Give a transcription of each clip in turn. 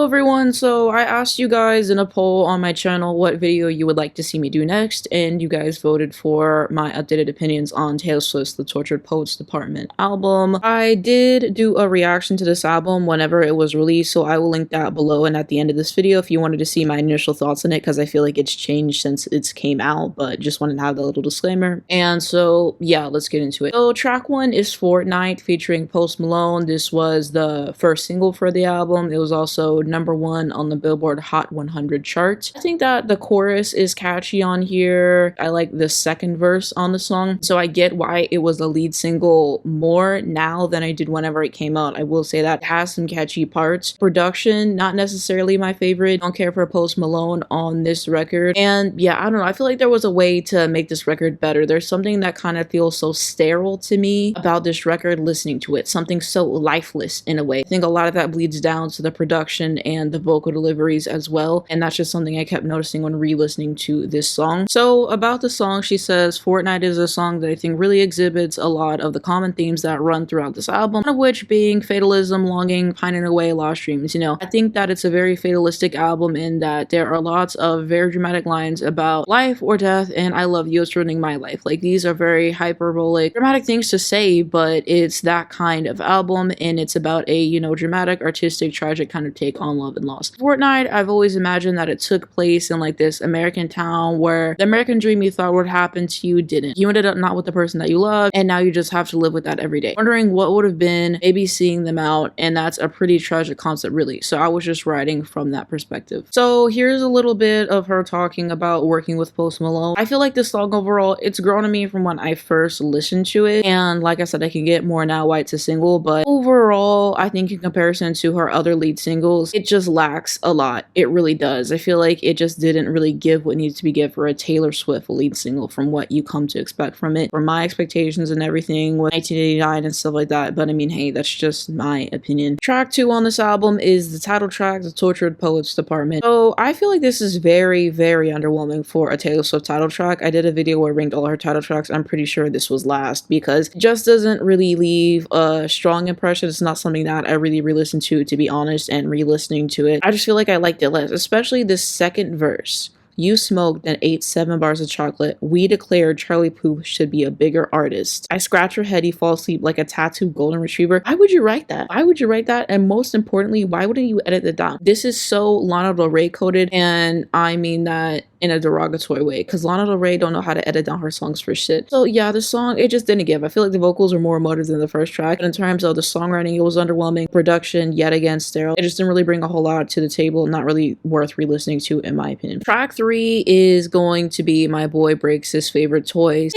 Hello everyone, so I asked you guys in a poll on my channel what video you would like to see me do next, and you guys voted for my updated opinions on Taylor Swift's The Tortured Poets Department album. I did do a reaction to this album whenever it was released, so I will link that below and at the end of this video if you wanted to see my initial thoughts on it, because I feel like it's changed since it's came out, but just wanted to have that little disclaimer. And so yeah, let's get into it. So track 1 is Fortnite featuring Post Malone. This was the first single for the album. It was also #1 on the Billboard Hot 100 chart. I think that the chorus is catchy on here. I like the second verse on the song, so I get why it was the lead single more now than I did whenever it came out. I will say that it has some catchy parts. Production, not necessarily my favorite. Don't care for Post Malone on this record. And yeah, I don't know. I feel like there was a way to make this record better. There's something that kind of feels so sterile to me about this record listening to it. Something so lifeless in a way. I think a lot of that bleeds down to the production and the vocal deliveries as well, and that's just something I kept noticing when re-listening to this song. So about the song, she says, Fortnite is a song that I think really exhibits a lot of the common themes that run throughout this album, one of which being fatalism, longing, pining away, lost dreams. You know, I think that it's a very fatalistic album in that there are lots of very dramatic lines about life or death, and I love you, it's ruining my life. Like, these are very hyperbolic, dramatic things to say, but it's that kind of album, and it's about a, you know, dramatic, artistic, tragic kind of take on love and loss. Fortnite, I've always imagined that it took place in like this American town where the American dream you thought would happen to you didn't. You ended up not with the person that you love, and now you just have to live with that every day. Wondering what would have been maybe seeing them out, and that's a pretty tragic concept really. So I was just writing from that perspective. So here's a little bit of her talking about working with Post Malone. I feel like this song overall, it's grown on me from when I first listened to it, and like I said, I can get more now why it's a single, but overall, I think in comparison to her other lead singles, it just lacks a lot. It really does. I feel like it just didn't really give what needs to be given for a Taylor Swift lead single from what you come to expect from it, from my expectations and everything with 1989 and stuff like that. But I mean, hey, that's just my opinion. Track 2 on this album is the title track, The Tortured Poets Department. So I feel like this is very, very underwhelming for a Taylor Swift title track. I did a video where I ranked all her title tracks. I'm pretty sure this was last because it just doesn't really leave a strong impression. It's not something that I really re-listened to be honest, and re-listening to it, I just feel like I liked it less, especially the second verse. You smoked and ate 7 bars of chocolate. We declared Charlie Puth should be a bigger artist. I scratch your head, you fall asleep like a tattooed golden retriever. Why would you write that? Why would you write that? And most importantly, why wouldn't you edit it down? This is so Lana Del Rey coded, and I mean that in a derogatory way, because Lana Del Rey don't know how to edit down her songs for shit. So yeah, the song, it just didn't give. I feel like the vocals were more emotive than the first track, but in terms of the songwriting, it was underwhelming. Production, yet again, sterile. It just didn't really bring a whole lot to the table. Not really worth re-listening to, in my opinion. Track 3 is going to be My Boy Breaks His Favorite Toys.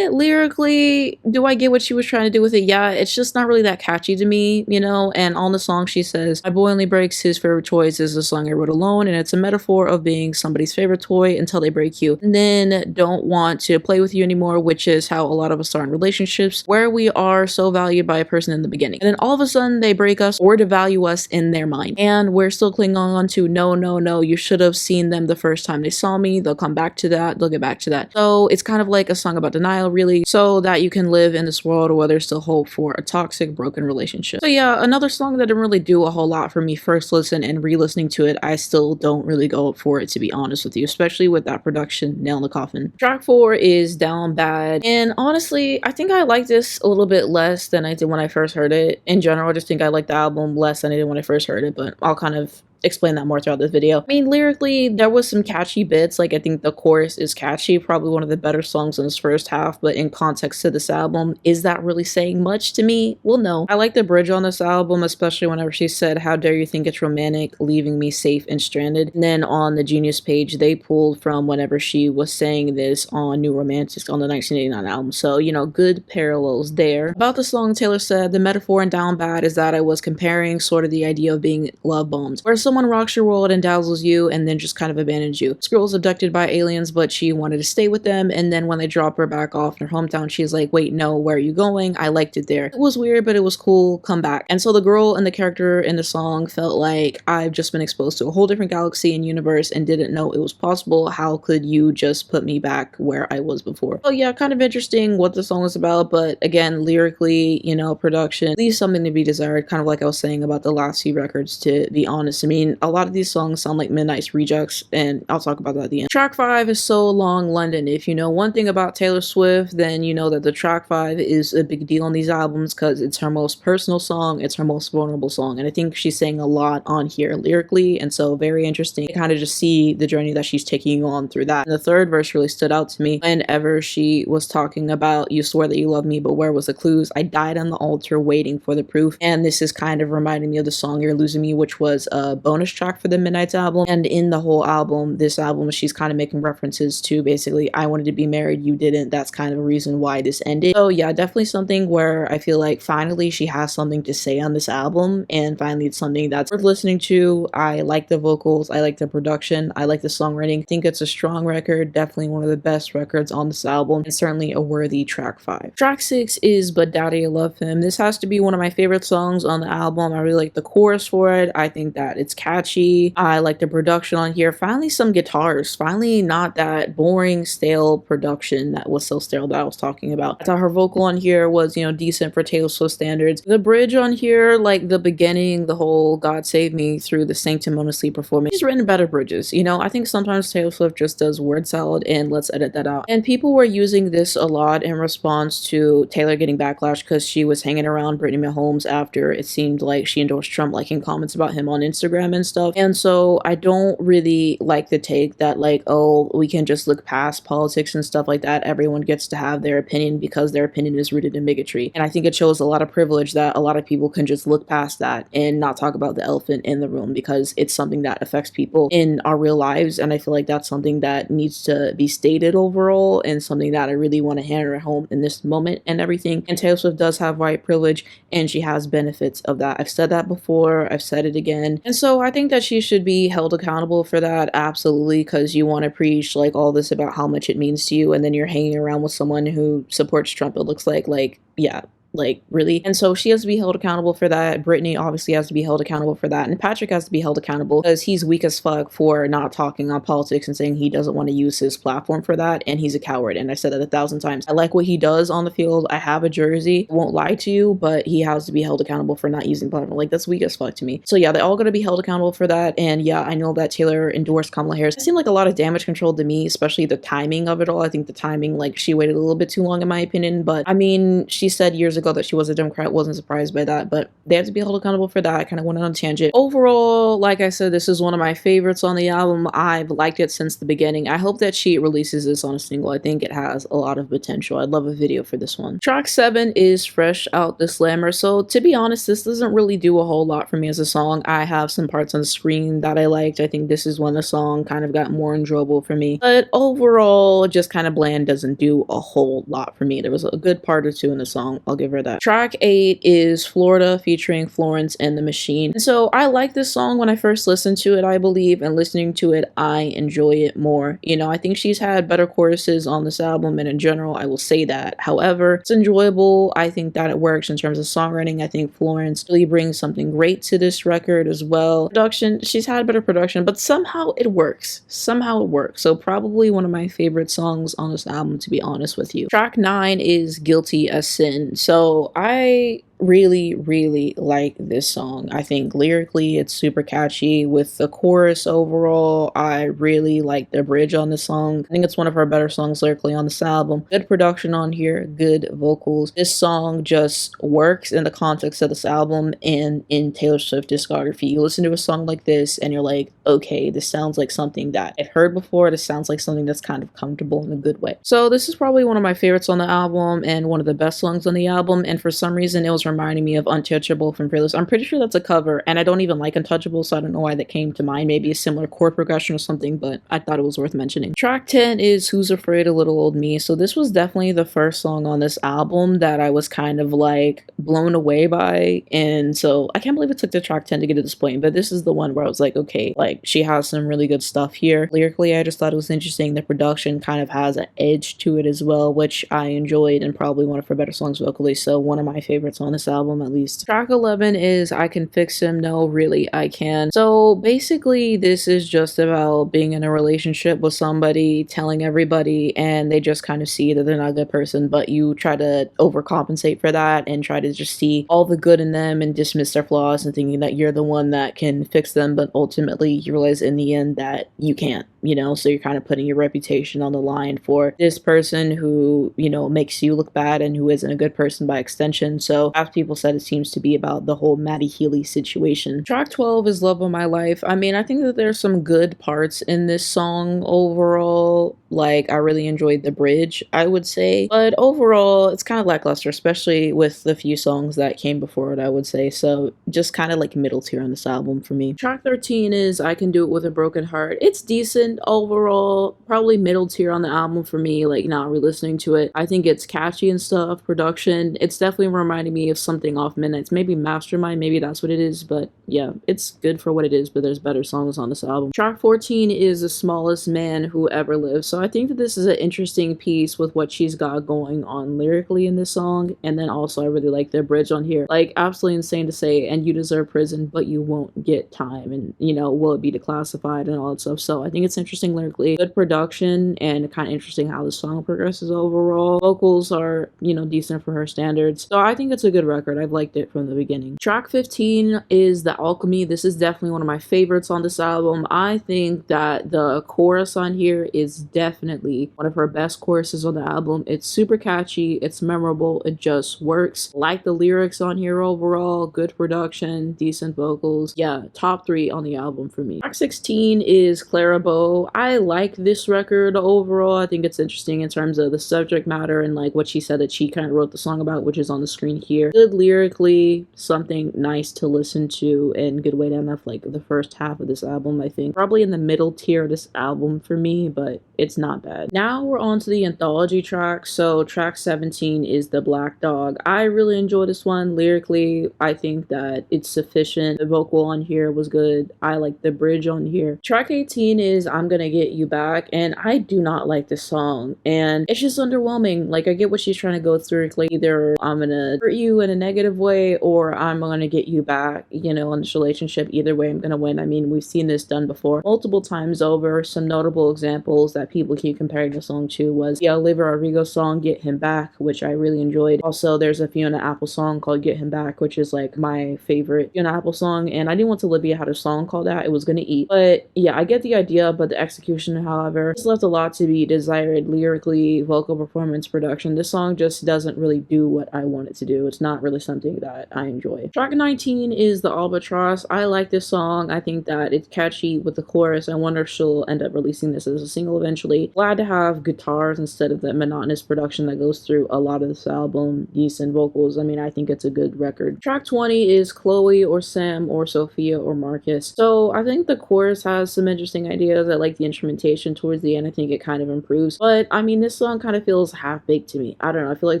Lyrically, do I get what she was trying to do with it? Yeah, it's just not really that catchy to me, you know? And on the song, she says, my boy only breaks his favorite toys is a song I wrote alone, and it's a metaphor of being somebody's favorite toy until they break you and then don't want to play with you anymore, which is how a lot of us are in relationships, where we are so valued by a person in the beginning, and then all of a sudden they break us or devalue us in their mind, and we're still clinging on to no, you should have seen them the first time they saw me. They'll come back to that, they'll get back to that. So it's kind of like a song about denial, really, so that you can live in this world where there's still hope for a toxic, broken relationship. So yeah, another song that didn't really do a whole lot for me first listen, and re-listening to it, I still don't really go for it, to be honest with you, especially with that production, nail in the coffin. Track 4 is Down Bad, and honestly, I think I like this a little bit less than I did when I first heard it. In general, I just think I like the album less than I did when I first heard it, but I'll kind of explain that more throughout this video. I mean, lyrically, there was some catchy bits. Like, I think the chorus is catchy, probably one of the better songs in this first half, but in context to this album, is that really saying much to me? Well, no. I like the bridge on this album, especially whenever she said, how dare you think it's romantic, leaving me safe and stranded. And then on the Genius page, they pulled from whenever she was saying this on New Romantics on the 1989 album. So, you know, good parallels there. About the song, Taylor said, the metaphor in Down Bad is that I was comparing sort of the idea of being love bombed, where someone rocks your world and dazzles you and then just kind of abandons you. This girl was abducted by aliens, but she wanted to stay with them, and then when they drop her back off in her hometown, she's like, wait, no, where are you going? I liked it there. It was weird, but it was cool. Come back. And so the girl and the character in the song felt like, I've just been exposed to a whole different galaxy and universe and didn't know it was possible. How could you just put me back where I was before? So yeah, kind of interesting what the song was about, but again, lyrically, you know, production leaves something to be desired, kind of like I was saying about the last few records, to be honest. To me, mean, a lot of these songs sound like Midnight's rejects, and I'll talk about that at the end. Track 5 is So Long London. If you know one thing about Taylor Swift, then you know that the track 5 is a big deal on these albums because it's her most personal song, it's her most vulnerable song, and I think she's saying a lot on here lyrically, and so very interesting to kind of just see the journey that she's taking you on through that. And the third verse really stood out to me whenever she was talking about, you swore that you love me, but where was the clues? I died on the altar waiting for the proof. And this is kind of reminding me of the song You're Losing Me, which was a bonus track for the Midnight's album. And in the whole album, this album, she's kind of making references to basically, I wanted to be married, you didn't. That's kind of a reason why this ended. So yeah, definitely something where I feel like finally she has something to say on this album, and finally it's something that's worth listening to. I like the vocals, I like the production, I like the songwriting. I think it's a strong record, definitely one of the best records on this album, and certainly a worthy track 5. Track 6 is But Daddy I Love Him. This has to be one of my favorite songs on the album. I really like the chorus for it. I think that it's catchy. I like the production on here. Finally some guitars. Finally not that boring, stale production that was so stale that I was talking about. I thought her vocal on here was, you know, decent for Taylor Swift standards. The bridge on here, like the beginning, the whole God Save Me through the sanctimoniously performance. She's written better bridges. You know, I think sometimes Taylor Swift just does word salad, and let's edit that out. And people were using this a lot in response to Taylor getting backlash because she was hanging around Brittany Mahomes after it seemed like she endorsed Trump, liking comments about him on Instagram and stuff. And so I don't really like the take that like, oh, we can just look past politics and stuff like that. Everyone gets to have their opinion because their opinion is rooted in bigotry. And I think it shows a lot of privilege that a lot of people can just look past that and not talk about the elephant in the room because it's something that affects people in our real lives. And I feel like that's something that needs to be stated overall, and something that I really want to hammer home in this moment and everything. And Taylor Swift does have white privilege, and she has benefits of that. I've said that before, I've said it again. And so I think that she should be held accountable for that, absolutely, because you want to preach like all this about how much it means to you, and then you're hanging around with someone who supports Trump, it looks like yeah. Like, really? And so she has to be held accountable for that. Brittany obviously has to be held accountable for that. And Patrick has to be held accountable because he's weak as fuck for not talking on politics and saying he doesn't want to use his platform for that. And he's a coward. And I said that 1,000 times. I like what he does on the field. I have a jersey. I won't lie to you, but he has to be held accountable for not using the platform. Like, that's weak as fuck to me. So yeah, they're all going to be held accountable for that. And yeah, I know that Taylor endorsed Kamala Harris. It seemed like a lot of damage control to me, especially the timing of it all. I think the timing, like, she waited a little bit too long in my opinion. But I mean, she said years ago that she was a Democrat. Wasn't surprised by that, but they have to be held accountable for that. I kind of went on a tangent. Overall, like I said, this is one of my favorites on the album. I've liked it since the beginning. I hope that she releases this on a single. I think it has a lot of potential. I'd love a video for this one. Track 7 is Fresh Out the Slammer. So to be honest, this doesn't really do a whole lot for me as a song. I have some parts on the screen that I liked. I think this is when the song kind of got more enjoyable for me, but overall just kind of bland, doesn't do a whole lot for me. There was a good part or two in the song, I'll give her that. Track 8 is Florida featuring Florence and the Machine. And so I like this song when I first listened to it, I believe, and listening to it, I enjoy it more. You know, I think she's had better choruses on this album, and in general, I will say that. However, it's enjoyable. I think that it works in terms of songwriting. I think Florence really brings something great to this record as well. Production, she's had better production, but somehow it works. Somehow it works. So probably one of my favorite songs on this album, to be honest with you. Track 9 is Guilty as Sin. So I really like this song. I think lyrically it's super catchy. With the chorus overall, I really like the bridge on this song. I think it's one of her better songs lyrically on this album. Good production on here, good vocals. This song just works in the context of this album and in Taylor Swift discography. You listen to a song like this and you're like, okay, this sounds like something that I've heard before. This sounds like something that's kind of comfortable in a good way. So this is probably one of my favorites on the album and one of the best songs on the album, and for some reason it was reminding me of Untouchable from Fearless. I'm pretty sure that's a cover, and I don't even like Untouchable, so I don't know why that came to mind. Maybe a similar chord progression or something, but I thought it was worth mentioning. Track 10 is Who's Afraid of Little Old Me. So this was definitely the first song on this album that I was kind of like blown away by, and so I can't believe it took to track 10 to get to this point, but this is the one where I was like, okay, like she has some really good stuff here. Lyrically, I just thought it was interesting. The production kind of has an edge to it as well, which I enjoyed, and probably one of her better songs vocally, so one of my favorites on this this album at least. Track 11 is I Can Fix Him, No Really I Can. So basically this is just about being in a relationship with somebody, telling everybody, and they just kind of see that they're not a good person, but you try to overcompensate for that and try to just see all the good in them and dismiss their flaws and thinking that you're the one that can fix them, but ultimately you realize in the end that you can't, you know, so you're kind of putting your reputation on the line for this person who, you know, makes you look bad and who isn't a good person by extension. So as people said, it seems to be about the whole Maddie Healy situation. Track 12 is Love of My Life. I mean, I think that there's some good parts in this song overall. Like, I really enjoyed the bridge, I would say, but overall it's kind of lackluster, especially with the few songs that came before it, I would say. So just kind of like middle tier on this album for me. Track 13 is I Can Do It With a Broken Heart. It's decent overall, probably middle tier on the album for me, like not re-listening to it. I think it's catchy and stuff. Production, it's definitely reminding me of something off Midnights, maybe Mastermind, maybe that's what it is, but yeah, it's good for what it is, but there's better songs on this album. Track 14 is The Smallest Man Who Ever Lived. So I think that this is an interesting piece with what she's got going on lyrically in this song, and then also I really like the bridge on here. Like, absolutely insane to say, and you deserve prison, but you won't get time, and you know, will it be declassified and all that stuff. So I think it's interesting lyrically, good production, and kind of interesting how the song progresses overall. Vocals are, you know, decent for her standards. So I think it's a good record. I've liked it from the beginning. Track 15 is The Alchemy. This is definitely one of my favorites on this album. I think that the chorus on here is definitely one of her best choruses on the album. It's super catchy, it's memorable, it just works. Like the lyrics on here overall, good production, decent vocals. Yeah, top 3 on the album for me. Track 16 is Clara Bow. I like this record overall. I think it's interesting in terms of the subject matter and like what she said that she kind of wrote the song about, which is on the screen here. Good lyrically, something nice to listen to, and good way to end off like the first half of this album, I think. Probably in the middle tier of this album for me, but it's not bad. Now we're on to the anthology track. So track 17 is The Black Dog. I really enjoy this one. Lyrically, I think that it's sufficient. The vocal on here was good. I like the bridge on here. Track 18 is I'm Gonna Get You Back, and I do not like this song, and it's just underwhelming. Like, I get what she's trying to go through. Like, either I'm gonna hurt you in a negative way or I'm gonna get you back, you know, in this relationship. Either way, I'm gonna win. I mean, we've seen this done before multiple times over. Some notable examples that people keep comparing the song to was the Olivia Rodrigo song Get Him Back, which I really enjoyed. Also, there's a Fiona Apple song called Get Him Back, which is like my favorite Fiona Apple song, and I didn't want Olivia had a song called that. It was Gonna Eat. But yeah, I get the idea, but the execution, however, just left a lot to be desired lyrically, vocal performance, production. This song just doesn't really do what I want it to do. It's not really something that I enjoy. Track 19 is The Albatross. I like this song. I think that it's catchy with the chorus. I wonder if she'll end up releasing this as a single eventually. Glad to have guitars instead of the monotonous production that goes through a lot of this album. Decent vocals. I mean, I think it's a good record. Track 20 is Chloe or Sam or Sophia or Marcus. So I think the chorus has some interesting ideas. I like the instrumentation towards the end. I think it kind of improves. But I mean, this song kind of feels half-baked to me. I don't know. I feel like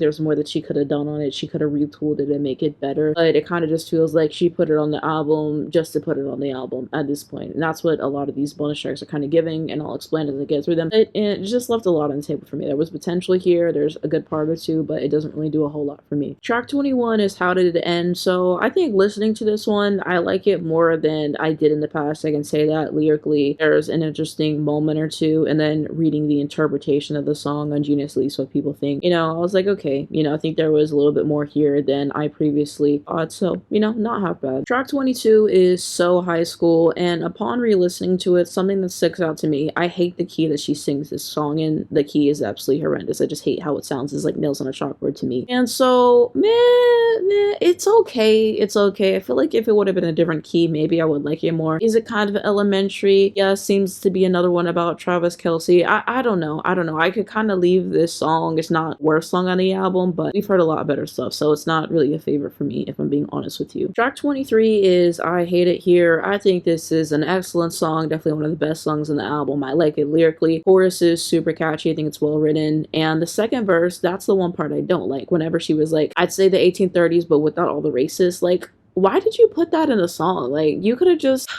there's more that she could have done on it. She could have retooled it and make it better. But it kind of just feels like she put it on the album just to put it on the album at this point. And that's what a lot of these bonus tracks are kind of giving, and I'll explain as I get through them. It just left a lot on the table for me. There was potential here. There's a good part or two, but it doesn't really do a whole lot for me. Track 21 is How Did It End? So I think listening to this one, I like it more than I did in the past. I can say that lyrically, there's an interesting moment or two, and then reading the interpretation of the song on Genius Least, what people think, you know, I was like, okay, you know, I think there was a little bit more here than I previously thought, so, you know, not half bad. Track 22 is So High School, and upon re-listening to it, something that sticks out to me, I hate the key that she sings this song in. The key is absolutely horrendous. I just hate how it sounds. It's like nails on a chalkboard to me. And so, it's okay. It's okay. I feel like if it would have been a different key, maybe I would like it more. Is it kind of elementary? Yeah, seems to be another one about Travis Kelce. I don't know. I don't know. I could kind of leave this song. It's not worst song on the album, but we've heard a lot better stuff, so it's not really a favorite for me, if I'm being honest with you. Track 23 is I Hate It Here. I think this is an excellent song. Definitely one of the best songs in the album. I like it lyrically. Chorus is super catchy. I think it's well written. And the second verse, that's the one part I don't like. Whenever she was like, I'd say the 1830s, but without all the racists. Like, why did you put that in a song? Like, you could have just...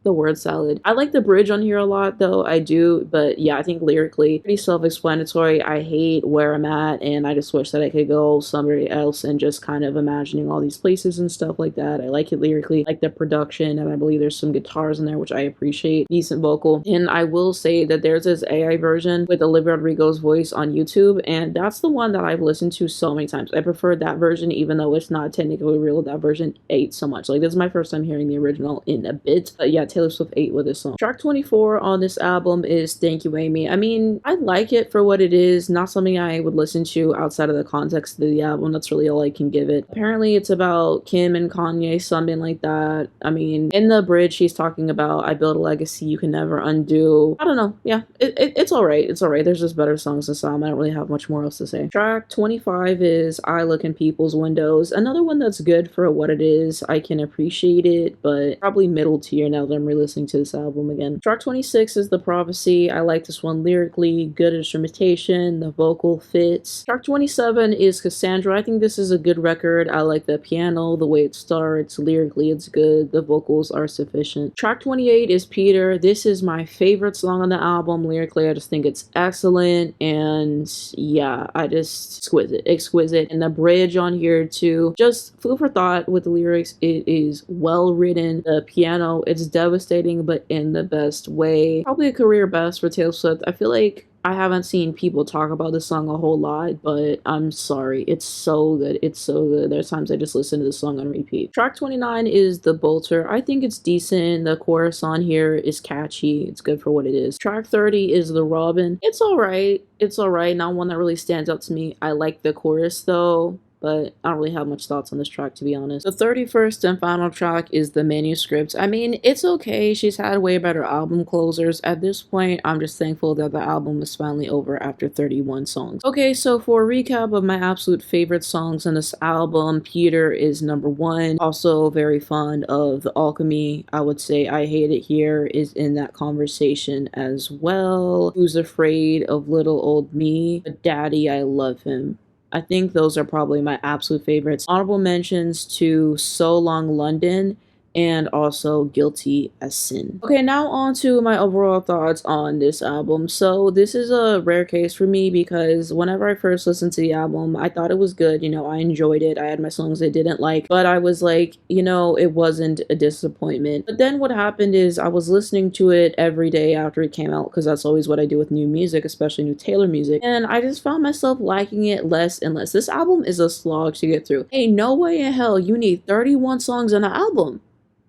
the word salad. I like the bridge on here a lot though, I do, but yeah, I think lyrically pretty self-explanatory. I hate where I'm at and I just wish that I could go somewhere else and just kind of imagining all these places and stuff like that. I like it lyrically, like the production, and I believe there's some guitars in there which I appreciate, decent vocal. And I will say that there's this AI version with Olivia Rodrigo's voice on YouTube, and that's the one that I've listened to so many times. I prefer that version even though it's not technically real. That version ate so much. Like, this is my first time hearing the original in a bit, but yeah, Taylor Swift ate with this song. Track 24 on this album is Thank You Amy. I mean, I like it for what it is, not something I would listen to outside of the context of the album. That's really all I can give it. Apparently it's about Kim and Kanye, something like that. I mean, in the bridge she's talking about I built a legacy you can never undo. I don't know. Yeah, it's alright. It's alright. There's just better songs in this album. I don't really have much more else to say. Track 25 is I Look in People's Windows. Another one that's good for what it is. I can appreciate it, but probably middle tier now that I'm re-listening to this album again. Track 26 is The Prophecy. I like this one lyrically, good instrumentation, the vocal fits. Track 27 is Cassandra. I think this is a good record. I like the piano, the way it starts, lyrically it's good, the vocals are sufficient. Track 28 is Peter. This is my favorite song on the album. Lyrically, I just think it's excellent, and yeah, I just exquisite. And the bridge on here too, just food for thought with the lyrics. It is well written. The piano, it's devastating, but in the best way. Probably a career best for Taylor Swift. I feel like I haven't seen people talk about this song a whole lot, but I'm sorry. It's so good. It's so good. There's times I just listen to the song on repeat. Track 29 is The Bolter. I think it's decent. The chorus on here is catchy. It's good for what it is. Track 30 is The Robin. It's alright. It's alright. Not one that really stands out to me. I like the chorus though, but I don't really have much thoughts on this track, to be honest. The 31st and final track is The Manuscript. I mean, it's okay. She's had way better album closers. At this point, I'm just thankful that the album is finally over after 31 songs. Okay, so for a recap of my absolute favorite songs on this album, Peter is number 1. Also very fond of The Alchemy. I would say I Hate It Here is in that conversation as well. Who's Afraid of Little Old Me? But Daddy, I Love Him. I think those are probably my absolute favorites. Honorable mentions to So Long London and also Guilty as Sin. Okay, now on to my overall thoughts on this album. So this is a rare case for me because whenever I first listened to the album, I thought it was good. You know, I enjoyed it. I had my songs I didn't like, but I was like, you know, it wasn't a disappointment. But then what happened is I was listening to it every day after it came out, because that's always what I do with new music, especially new Taylor music, and I just found myself liking it less and less. This album is a slog to get through. Hey, no way in hell you need 31 songs on an album.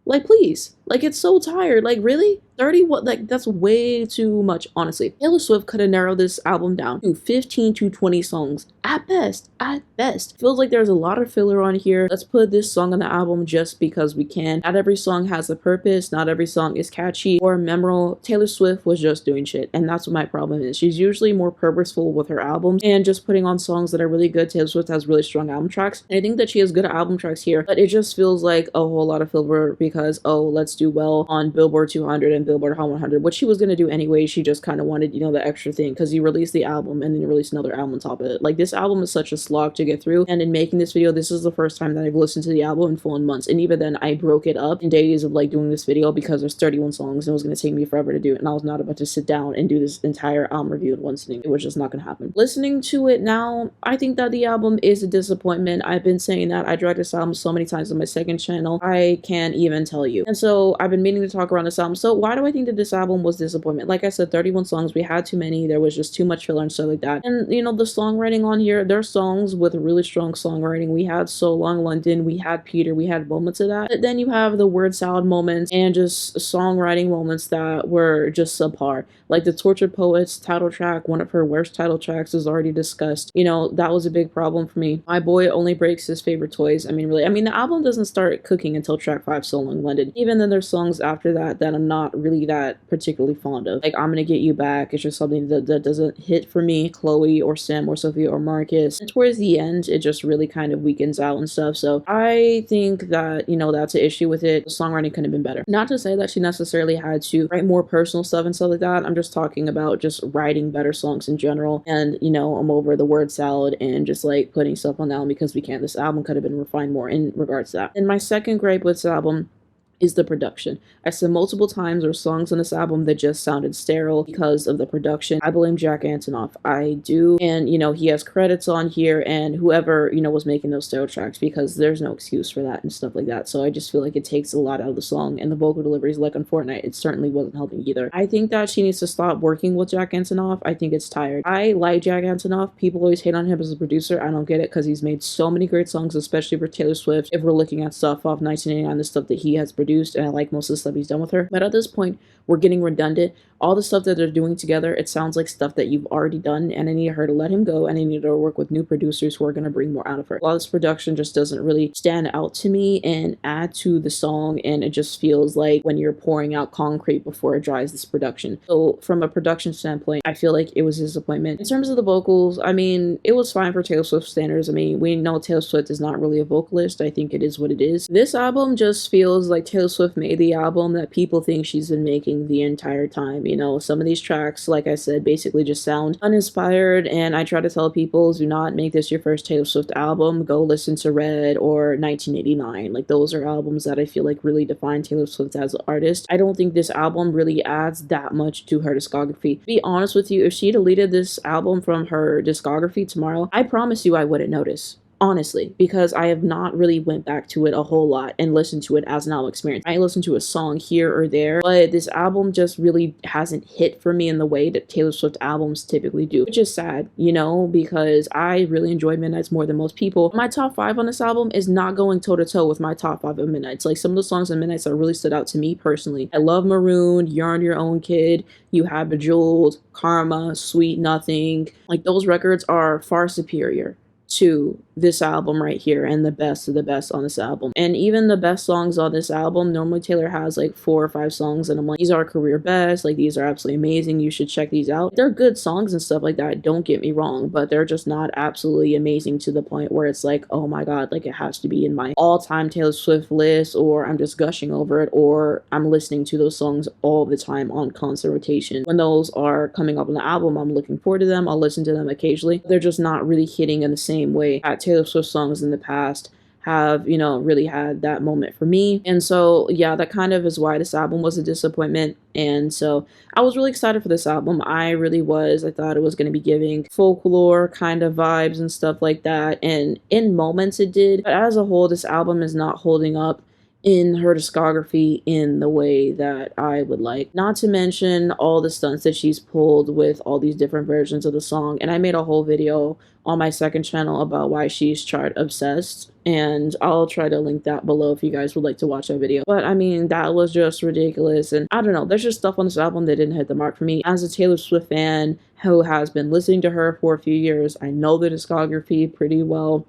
Like, please. Like, it's so tired. Like, really? 31? Like, that's way too much, honestly. Taylor Swift could have narrowed this album down to 15 to 20 songs. At best. At best. Feels like there's a lot of filler on here. Let's put this song on the album just because we can. Not every song has a purpose. Not every song is catchy or memorable. Taylor Swift was just doing shit. And that's what my problem is. She's usually more purposeful with her albums and just putting on songs that are really good. Taylor Swift has really strong album tracks. And I think that she has good album tracks here. But it just feels like a whole lot of filler because, oh, let's do well on Billboard 200 and Billboard Hot 100, which she was going to do anyway. She just kind of wanted, you know, the extra thing because you released the album and then you released another album on top of it. Like, this album is such a slog to get through, and in making this video, this is the first time that I've listened to the album in full in months, and even then I broke it up in days of like doing this video because there's 31 songs and it was going to take me forever to do it, and I was not about to sit down and do this entire album review in one sitting. It was just not going to happen. Listening to it now, I think that the album is a disappointment. I've been saying that. I dragged this album so many times on my second channel, I can't even tell you. And so I've been meaning to talk around this album. So why do I think that this album was disappointment? Like I said, 31 songs, we had too many, there was just too much filler and stuff like that. And you know, the songwriting on here, there's songs with really strong songwriting. We had So Long London, we had Peter, we had moments of that. But then you have the word salad moments and just songwriting moments that were just subpar. Like the Tortured Poets title track, one of her worst title tracks, is already discussed. You know, that was a big problem for me. My boy only breaks his favorite toys. I mean, really, the album doesn't start cooking until track 5, So Long London. Even then, there's songs after that that I'm not really that particularly fond of. Like I'm Gonna Get You Back, it's just something that doesn't hit for me. Chloe or Sam or Sophia or Marcus. And towards the end, it just really kind of weakens out and stuff. So I think that, you know, that's an issue with it. The songwriting could have been better. Not to say that she necessarily had to write more personal stuff and stuff like that. I'm just talking about just writing better songs in general. And, you know, I'm over the word salad and just like putting stuff on the album because we can. This album could have been refined more in regards to that. And my second gripe with this album is the production. I said multiple times there are songs on this album that just sounded sterile because of the production. I blame Jack Antonoff. I do. And, you know, he has credits on here and whoever, you know, was making those sterile tracks, because there's no excuse for that and stuff like that. So I just feel like it takes a lot out of the song, and the vocal deliveries, like on Fortnite, it certainly wasn't helping either. I think that she needs to stop working with Jack Antonoff. I think it's tired. I like Jack Antonoff. People always hate on him as a producer. I don't get it, because he's made so many great songs, especially for Taylor Swift. If we're looking at stuff off 1989, the stuff that he has produced, and I like most of the stuff he's done with her. But at this point, we're getting redundant. All the stuff that they're doing together, it sounds like stuff that you've already done, and I need her to let him go, and I need her to work with new producers who are going to bring more out of her. A lot of this production just doesn't really stand out to me and add to the song, and it just feels like when you're pouring out concrete before it dries, this production. So from a production standpoint, I feel like it was a disappointment. In terms of the vocals, I mean, it was fine for Taylor Swift standards. I mean, we know Taylor Swift is not really a vocalist. I think it is what it is. This album just feels like Taylor Swift made the album that people think she's been making the entire time. You know, some of these tracks, like I said, basically just sound uninspired, and I try to tell people, do not make this your first Taylor Swift album. Go listen to Red or 1989. Like, those are albums that I feel like really define Taylor Swift as an artist. I don't think this album really adds that much to her discography. To be honest with you, if she deleted this album from her discography tomorrow, I promise you I wouldn't notice. Honestly, because I have not really went back to it a whole lot and listened to it as an album experience. I listened to a song here or there, but this album just really hasn't hit for me in the way that Taylor Swift albums typically do, which is sad, you know, because I really enjoy Midnights more than most people. My top 5 on this album is not going toe-to-toe with my top 5 of Midnights. Like, some of the songs on Midnights that really stood out to me personally. I love Maroon, You're on Your Own Kid, You Have Bejeweled, Karma, Sweet Nothing. Like, those records are far superior to this album right here, and the best of the best on this album. And even the best songs on this album, normally Taylor has like 4 or 5 songs and I'm like, these are career best, like these are absolutely amazing, you should check these out. They're good songs and stuff like that, don't get me wrong, but they're just not absolutely amazing to the point where it's like, oh my god, like it has to be in my all-time Taylor Swift list, or I'm just gushing over it, or I'm listening to those songs all the time on constant rotation. When those are coming up on the album, I'm looking forward to them, I'll listen to them occasionally. They're just not really hitting in the same way that Taylor Swift songs in the past have, you know, really had that moment for me. And so yeah, that kind of is why this album was a disappointment. And so I was really excited for this album. I really was. I thought it was going to be giving folklore kind of vibes and stuff like that, and in moments it did, but as a whole this album is not holding up in her discography in the way that I would like. Not to mention all the stunts that she's pulled with all these different versions of the song. And I made a whole video on my second channel about why she's chart obsessed, and I'll try to link that below if you guys would like to watch that video. But I mean, that was just ridiculous, and I don't know, there's just stuff on this album that didn't hit the mark for me. As a Taylor Swift fan who has been listening to her for a few years, I know the discography pretty well.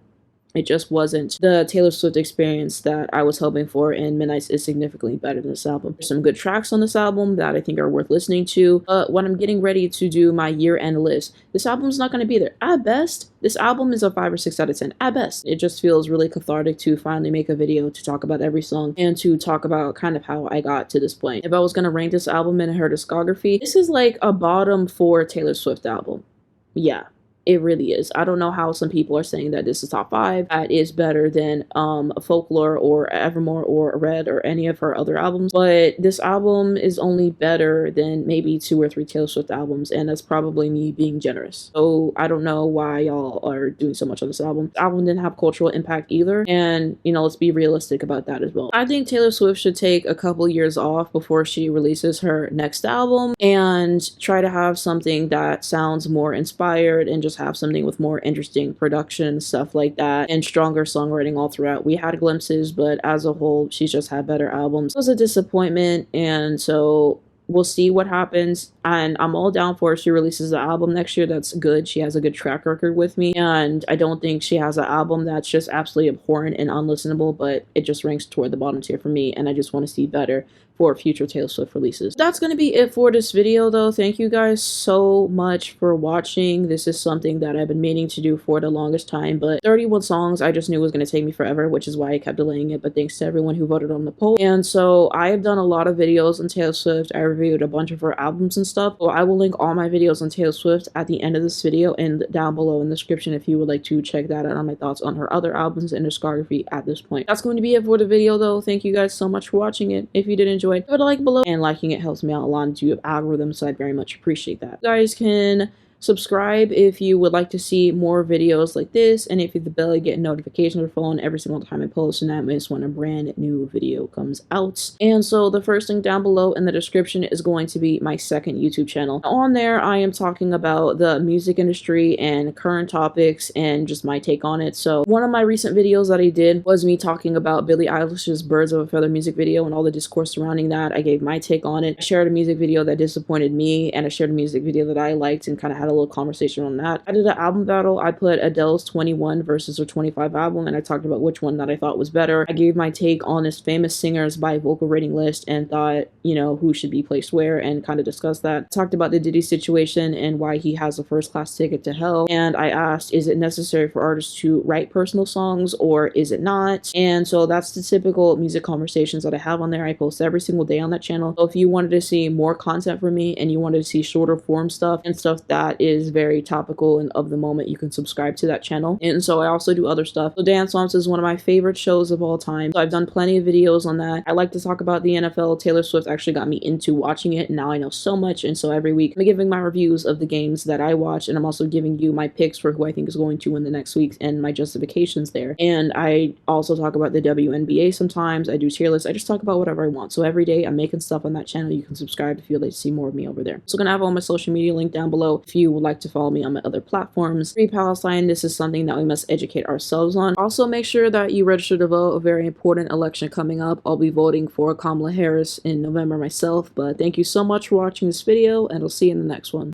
It just wasn't the Taylor Swift experience that I was hoping for, and Midnights is significantly better than this album. There's some good tracks on this album that I think are worth listening to, but when I'm getting ready to do my year-end list, this album's not going to be there. At best, this album is a 5 or 6 out of 10. At best. It just feels really cathartic to finally make a video to talk about every song and to talk about kind of how I got to this point. If I was going to rank this album in her discography, this is like a bottom 4 Taylor Swift album. Yeah. It really is. I don't know how some people are saying that this is top 5. That is better than Folklore or Evermore or Red or any of her other albums. But this album is only better than maybe 2 or 3 Taylor Swift albums, and that's probably me being generous. So I don't know why y'all are doing so much on this album. The album didn't have cultural impact either, and you know, let's be realistic about that as well. I think Taylor Swift should take a couple years off before she releases her next album and try to have something that sounds more inspired and just have something with more interesting production, stuff like that, and stronger songwriting all throughout. We had glimpses, but as a whole, she's just had better albums. It was a disappointment, and so we'll see what happens, and I'm all down for if she releases the album next year. That's good. She has a good track record with me, and I don't think she has an album that's just absolutely abhorrent and unlistenable, but it just ranks toward the bottom tier for me, and I just want to see better for future Taylor Swift releases. That's going to be it for this video though. Thank you guys so much for watching. This is something that I've been meaning to do for the longest time, but 31 songs I just knew was going to take me forever, which is why I kept delaying it. But thanks to everyone who voted on the poll. And so I have done a lot of videos on Taylor Swift. I reviewed a bunch of her albums and stuff. So I will link all my videos on Taylor Swift at the end of this video and down below in the description if you would like to check that out on my thoughts on her other albums and discography at this point. That's going to be it for the video though. Thank you guys so much for watching it. If you did enjoy it, give it a like below, and liking it helps me out a lot on YouTube algorithm, so I'd very much appreciate that. You guys can subscribe if you would like to see more videos like this, and if you hit the bell, you get a notification on your phone every single time I post, and that means when a brand new video comes out. And so the first link down below in the description is going to be my second YouTube channel. On there, I am talking about the music industry and current topics and just my take on it. So one of my recent videos that I did was me talking about Billie Eilish's Birds of a Feather music video and all the discourse surrounding that. I gave my take on it. I shared a music video that disappointed me, and I shared a music video that I liked and kind of had a little conversation on that. I did an album battle. I put Adele's 21 versus her 25 album, and I talked about which one that I thought was better. I gave my take on this famous singers by vocal rating list and thought, you know, who should be placed where, and kind of discussed that. Talked about the Diddy situation and why he has a first class ticket to hell. And I asked, is it necessary for artists to write personal songs or is it not? And so that's the typical music conversations that I have on there. I post every single day on that channel. So if you wanted to see more content from me and you wanted to see shorter form stuff and stuff that is very topical and of the moment, you can subscribe to that channel. And so I also do other stuff. So Dance Moms is one of my favorite shows of all time. So I've done plenty of videos on that. I like to talk about the NFL. Taylor Swift actually got me into watching it, and now I know so much. And so every week I'm giving my reviews of the games that I watch, and I'm also giving you my picks for who I think is going to win the next week and my justifications there. And I also talk about the WNBA sometimes. I do tier lists. I just talk about whatever I want. So every day I'm making stuff on that channel. You can subscribe if you'd like to see more of me over there. So I'm gonna have all my social media linked down below if you would like to follow me on my other platforms. Free Palestine, this is something that we must educate ourselves on. Also make sure that you register to vote. A very important election coming up. I'll be voting for Kamala Harris in November myself. But thank you so much for watching this video, and I'll see you in the next one.